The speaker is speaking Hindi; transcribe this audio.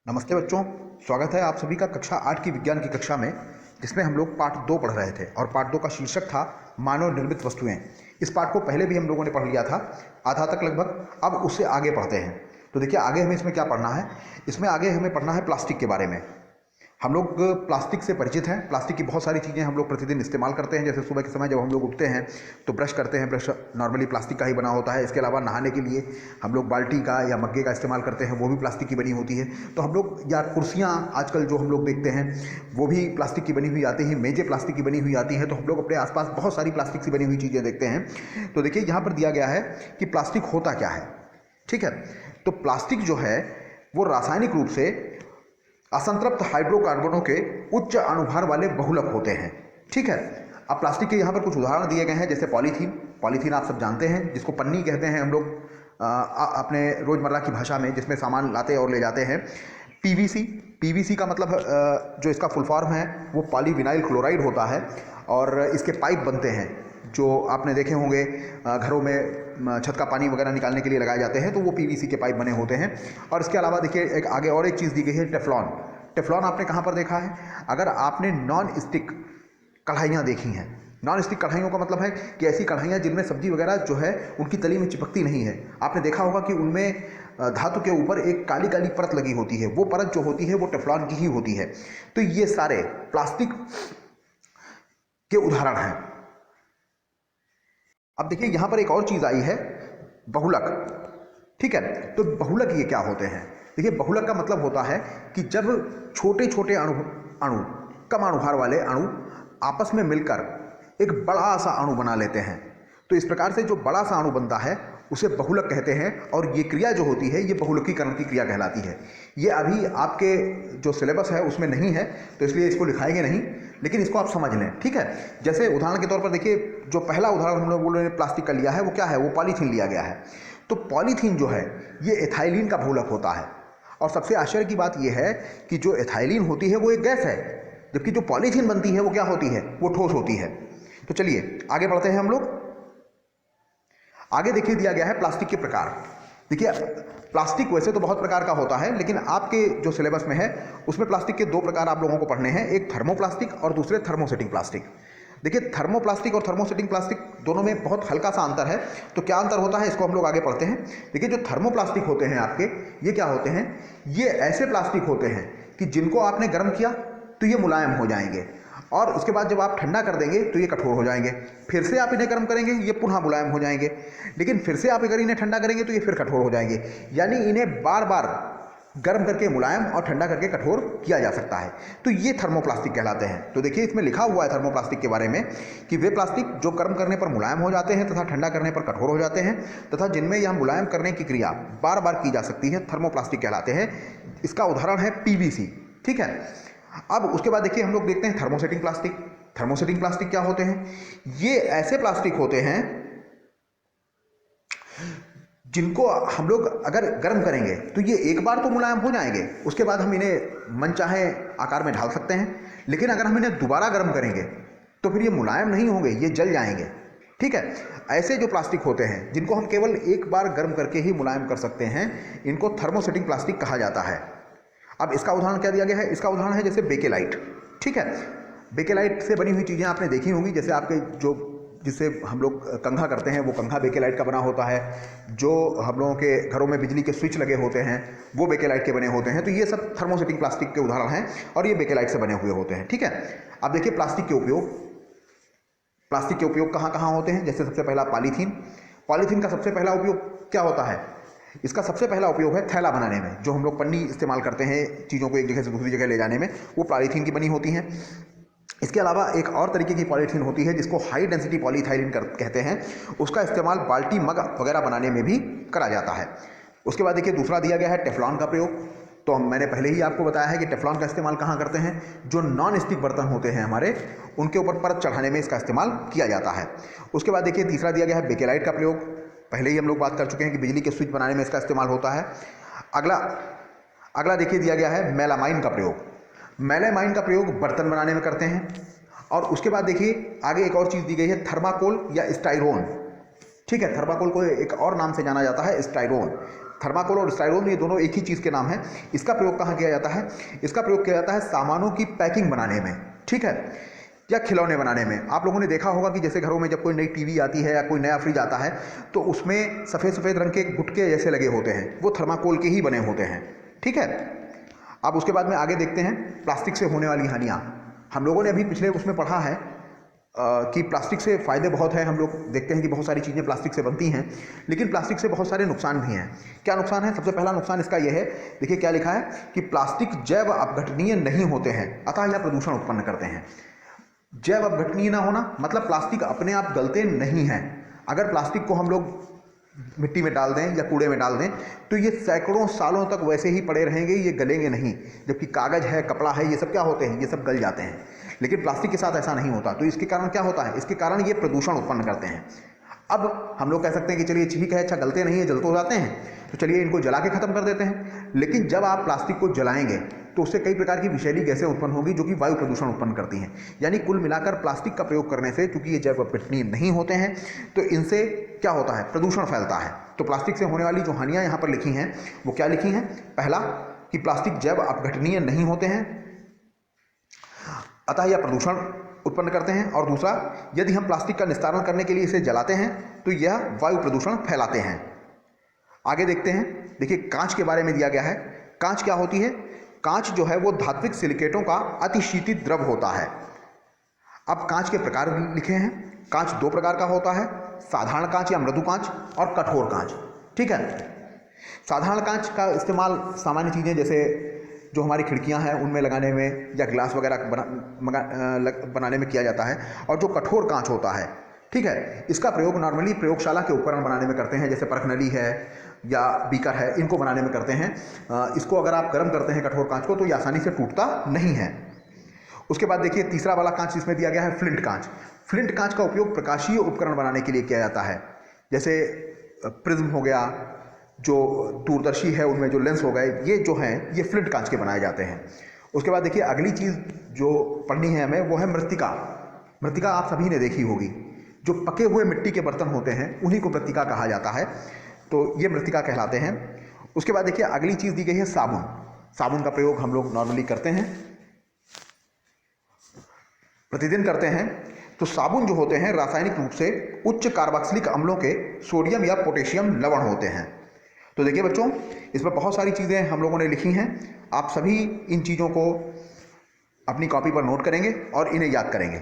नमस्ते बच्चों, स्वागत है आप सभी का कक्षा 8 की विज्ञान की कक्षा में, जिसमें हम लोग पाठ 2 पढ़ रहे थे और पाठ 2 का शीर्षक था मानव निर्मित वस्तुएं। इस पाठ को पहले भी हम लोगों ने पढ़ लिया था, आधा तक लगभग। अब उससे आगे पढ़ते हैं। तो देखिए आगे हमें इसमें क्या पढ़ना है। इसमें आगे हमें पढ़ना है प्लास्टिक के बारे में। हम लोग प्लास्टिक से परिचित हैं। प्लास्टिक की बहुत सारी चीज़ें हम लोग प्रतिदिन इस्तेमाल करते हैं। जैसे सुबह के समय जब हम लोग उठते हैं तो ब्रश करते हैं, ब्रश नॉर्मली प्लास्टिक का ही बना होता है। इसके अलावा नहाने के लिए हम लोग बाल्टी का या मग्गे का इस्तेमाल करते हैं, वो भी प्लास्टिक की बनी होती है। तो हम लोग, या कुर्सियाँ आजकल जो हम लोग देखते हैं वो भी प्लास्टिक की बनी हुई आती हैं, मेज़ें प्लास्टिक की बनी हुई आती हैं। तो हम लोग अपने आसपास बहुत सारी प्लास्टिक से बनी हुई चीज़ें देखते हैं। तो देखिए यहाँ पर दिया गया है कि प्लास्टिक होता क्या है। ठीक है, तो प्लास्टिक जो है वो रासायनिक रूप से असंतृप्त हाइड्रोकार्बनों के उच्च अणुभार वाले बहुलक होते हैं। ठीक है, अब प्लास्टिक के यहाँ पर कुछ उदाहरण दिए गए हैं, जैसे पॉलीथीन। पॉलीथीन आप सब जानते हैं, जिसको पन्नी कहते हैं हम लोग अपने रोज़मर्रा की भाषा में, जिसमें सामान लाते और ले जाते हैं। पीवीसी, पीवीसी का मतलब जो इसका फुल फॉर्म है वो पॉलीविनाइल क्लोराइड होता है, और इसके पाइप बनते हैं जो आपने देखे होंगे घरों में छत का पानी वगैरह निकालने के लिए लगाए जाते हैं, तो वो पीवीसी के पाइप बने होते हैं। और इसके अलावा देखिए एक आगे और एक चीज़ दी गई है, टेफ्लॉन। टेफ्लॉन आपने कहाँ पर देखा है? अगर आपने नॉन स्टिक कढ़ाइयाँ देखी हैं, नॉन स्टिक कढ़ाइयों का मतलब है कि ऐसी कढ़ाइयाँ जिनमें सब्जी वगैरह जो है उनकी तली में चिपकती नहीं है। आपने देखा होगा कि उनमें धातु के ऊपर एक काली काली परत लगी होती है, वो परत जो होती है वो टेफ्लॉन की ही होती है। तो ये सारे प्लास्टिक के उदाहरण हैं। अब देखिए यहाँ पर एक और चीज़ आई है, बहुलक। ठीक है, तो बहुलक ये क्या होते हैं? देखिए बहुलक का मतलब होता है कि जब छोटे छोटे अणु अणु कम अणुभार वाले अणु आपस में मिलकर एक बड़ा सा अणु बना लेते हैं। तो इस प्रकार से जो बड़ा सा अणु बनता है उसे बहुलक कहते हैं, और ये क्रिया जो होती है ये बहुलकीकरण की क्रिया कहलाती है। ये अभी आपके जो सिलेबस है उसमें नहीं है, तो इसलिए इसको लिखाएंगे नहीं, लेकिन इसको आप समझ लें। ठीक है, जैसे उदाहरण के तौर पर देखिए, जो पहला उदाहरण हम लोगों ने प्लास्टिक का लिया है वो क्या है? वो पॉलीथीन लिया गया है। तो पॉलीथीन जो है ये एथाइलिन का बहुलक होता है। और सबसे आश्चर्य की बात यह है कि जो एथाइलिन होती है वो एक गैस है, जबकि जो पॉलीथीन बनती है वो क्या होती है? वो ठोस होती है। तो चलिए आगे बढ़ते हैं हम लोग। आगे देखिए दिया गया है प्लास्टिक के प्रकार। देखिए प्लास्टिक वैसे तो बहुत प्रकार का होता है, लेकिन आपके जो सिलेबस में है उसमें प्लास्टिक के 2 प्रकार आप लोगों को पढ़ने हैं, एक थर्मोप्लास्टिक और दूसरे थर्मोसेटिंग प्लास्टिक। देखिए थर्मोप्लास्टिक और थर्मोसेटिंग प्लास्टिक दोनों में बहुत हल्का सा अंतर है। तो क्या अंतर होता है इसको हम लोग आगे पढ़ते हैं। देखिए जो थर्मोप्लास्टिक होते हैं आपके, ये क्या होते हैं? ये ऐसे प्लास्टिक होते हैं कि जिनको आपने गर्म किया तो ये मुलायम हो जाएंगे, और उसके बाद जब आप ठंडा कर देंगे तो ये कठोर हो जाएंगे। फिर से आप इन्हें गर्म करेंगे ये पुनः मुलायम हो जाएंगे, लेकिन फिर से आप अगर इन्हें ठंडा करेंगे तो ये फिर कठोर हो जाएंगे। यानी इन्हें बार बार गर्म करके मुलायम और ठंडा करके कठोर किया जा सकता है। तो ये थर्मोप्लास्टिक कहलाते हैं। तो देखिए इसमें लिखा हुआ है थर्मोप्लास्टिक के बारे में कि वे प्लास्टिक जो गर्म करने पर मुलायम हो जाते हैं तथा ठंडा करने पर कठोर हो जाते हैं, तथा जिनमें यह मुलायम करने की क्रिया बार बार की जा सकती है, थर्मोप्लास्टिक कहलाते हैं। इसका उदाहरण है पीवीसी। ठीक है, अब उसके बाद देखिए हम लोग देखते हैं थर्मोसेटिंग प्लास्टिक। थर्मोसेटिंग प्लास्टिक क्या होते हैं? ये ऐसे प्लास्टिक होते हैं जिनको हम लोग अगर गर्म करेंगे तो ये एक बार तो मुलायम हो जाएंगे, उसके बाद हम इन्हें मनचाहे आकार में ढाल सकते हैं, लेकिन अगर हम इन्हें दोबारा गर्म करेंगे तो फिर ये मुलायम नहीं होंगे, ये जल जाएंगे। ठीक है, ऐसे जो प्लास्टिक होते हैं जिनको हम केवल एक बार गर्म करके ही मुलायम कर सकते हैं, इनको थर्मोसेटिंग प्लास्टिक कहा जाता है। अब इसका उदाहरण क्या दिया गया है? इसका उदाहरण है जैसे बेकेलाइट। ठीक है, बेकेलाइट से बनी हुई चीज़ें आपने देखी होंगी, जैसे आपके जो जिससे हम लोग कंघा करते हैं वो कंघा बेकेलाइट का बना होता है। जो हम लोगों के घरों में बिजली के स्विच लगे होते हैं वो बेकेलाइट के बने होते हैं। तो ये सब थर्मोसेटिंग प्लास्टिक के उदाहरण हैं, और ये बेकेलाइट से बने हुए होते हैं। ठीक है, अब देखिए प्लास्टिक के उपयोग। प्लास्टिक के उपयोग कहाँ कहाँ होते हैं? जैसे सबसे पहला पॉलीथीन। पॉलीथीन का सबसे पहला उपयोग क्या होता है? इसका सबसे पहला उपयोग है थैला बनाने में। जो हम लोग पन्नी इस्तेमाल करते हैं चीज़ों को एक जगह से दूसरी जगह ले जाने में, वो पॉलीथीन की बनी होती हैं। इसके अलावा एक और तरीके की पॉलीथीन होती है जिसको हाई डेंसिटी पॉलीइथाइलिन कहते हैं। उसका इस्तेमाल बाल्टी, मग वगैरह बनाने में भी करा जाता है। उसके बाद देखिए दूसरा दिया गया है टेफ्लॉन का प्रयोग। तो मैंने पहले ही आपको बताया है कि टेफ्लॉन का इस्तेमाल कहाँ करते हैं? जो नॉन स्टिक बर्तन होते हैं हमारे, उनके ऊपर परत चढ़ाने में इसका इस्तेमाल किया जाता है। उसके बाद देखिए तीसरा दिया गया है बेकेलाइट का प्रयोग। पहले ही हम लोग बात कर चुके हैं कि बिजली के स्विच बनाने में इसका इस्तेमाल होता है। अगला देखिए दिया गया है मेलामाइन का प्रयोग। मेलामाइन का प्रयोग बर्तन बनाने में करते हैं। और उसके बाद देखिए आगे एक और चीज़ दी गई है, थर्माकोल या स्टाइरोन। ठीक है, थर्माकोल को एक और नाम से जाना जाता है स्टाइरोन। थर्माकोल और स्टाइरोल ये दोनों एक ही चीज़ के नाम हैं। इसका प्रयोग कहाँ किया जाता है? इसका प्रयोग किया जाता है सामानों की पैकिंग बनाने में, ठीक है, या खिलौने बनाने में। आप लोगों ने देखा होगा कि जैसे घरों में जब कोई नई टीवी आती है या कोई नया फ्रिज आता है तो उसमें सफ़ेद सफ़ेद रंग के गुटके जैसे लगे होते हैं, वो थर्माकोल के ही बने होते हैं, ठीक है। अब उसके बाद में आगे देखते हैं प्लास्टिक से होने वाली हानियाँ। हम लोगों ने अभी पिछले उसमें पढ़ा है कि प्लास्टिक से फ़ायदे बहुत हैं। हम लोग देखते हैं कि बहुत सारी चीज़ें प्लास्टिक से बनती हैं, लेकिन प्लास्टिक से बहुत सारे नुकसान भी हैं। क्या नुकसान है? सबसे पहला नुकसान इसका यह है, देखिए क्या लिखा है कि प्लास्टिक जैव अपघटनीय नहीं होते हैं, अतः यह प्रदूषण उत्पन्न करते हैं। जैव अपघटनीय ना होना मतलब प्लास्टिक अपने आप गलते नहीं हैं। अगर प्लास्टिक को हम लोग मिट्टी में डाल दें या कूड़े में डाल दें तो ये सैकड़ों सालों तक वैसे ही पड़े रहेंगे, ये गलेंगे नहीं। जबकि कागज़ है, कपड़ा है, ये सब क्या होते हैं? ये सब गल जाते हैं। लेकिन प्लास्टिक के साथ ऐसा नहीं होता। तो इसके कारण क्या होता है? इसके कारण ये प्रदूषण उत्पन्न करते हैं। अब हम लोग कह सकते हैं कि चलिए ठीक है, अच्छा गलते नहीं है, जल तो जाते हैं, तो चलिए इनको जला के ख़त्म कर देते हैं। लेकिन जब आप प्लास्टिक को जलाएंगे तो उससे कई प्रकार की विषैली गैसें उत्पन्न होगी जो कि वायु प्रदूषण उत्पन्न करती हैं। यानी कुल मिलाकर प्लास्टिक का प्रयोग करने से, चूंकि ये जैव अपघटनीय नहीं होते हैं, तो इनसे क्या होता है? प्रदूषण फैलता है। तो प्लास्टिक से होने वाली जो हानियाँ यहाँ पर लिखी हैं वो क्या लिखी हैं? पहला कि प्लास्टिक जैव अपघटनीय नहीं होते हैं, अतः यह प्रदूषण उत्पन्न करते हैं। और दूसरा, यदि हम प्लास्टिक का निस्तारण करने के लिए इसे जलाते हैं तो यह वायु प्रदूषण फैलाते हैं। आगे देखते हैं, देखिए कांच के बारे में दिया गया है। कांच क्या होती है? कांच जो है वो धात्विक सिलिकेटों का अतिशीतित द्रव होता है। अब कांच के प्रकार लिखे हैं। कांच दो प्रकार का होता है, साधारण कांच या मृदु कांच और कठोर कांच, ठीक है। साधारण कांच का इस्तेमाल सामान्य चीज़ें जैसे जो हमारी खिड़कियां हैं उनमें लगाने में या ग्लास वगैरह बनाने में किया जाता है। और जो कठोर कांच होता है, ठीक है, इसका प्रयोग नॉर्मली प्रयोगशाला के उपकरण बनाने में करते हैं, जैसे परखनली है या बीकर है, इनको बनाने में करते हैं। इसको अगर आप गर्म करते हैं कठोर कांच को तो ये आसानी से टूटता नहीं है। उसके बाद देखिए तीसरा वाला कांच इसमें दिया गया है, फ्लिंट कांच। फ्लिंट कांच का उपयोग प्रकाशीय उपकरण बनाने के लिए किया जाता है, जैसे प्रिज्म हो गया, जो दूरदर्शी है उनमें जो लेंस हो गए, ये जो हैं ये फ्लिंट कांच के बनाए जाते हैं। उसके बाद देखिए अगली चीज़ जो पढ़नी है हमें वो है मृत्तिका। मृत्तिका आप सभी ने देखी होगी, जो पके हुए मिट्टी के बर्तन होते हैं उन्हीं को मृत्तिका कहा जाता है, तो ये मृत्तिका कहलाते हैं। उसके बाद देखिए अगली चीज़ दी गई है साबुन। साबुन का प्रयोग हम लोग नॉर्मली करते हैं, प्रतिदिन करते हैं। तो साबुन जो होते हैं रासायनिक रूप से उच्च कार्बोक्सिलिक अम्लों के सोडियम या पोटेशियम लवण होते हैं। तो देखिए बच्चों, इसमें बहुत सारी चीज़ें हम लोगों ने लिखी हैं। आप सभी इन चीज़ों को अपनी कॉपी पर नोट करेंगे और इन्हें याद करेंगे।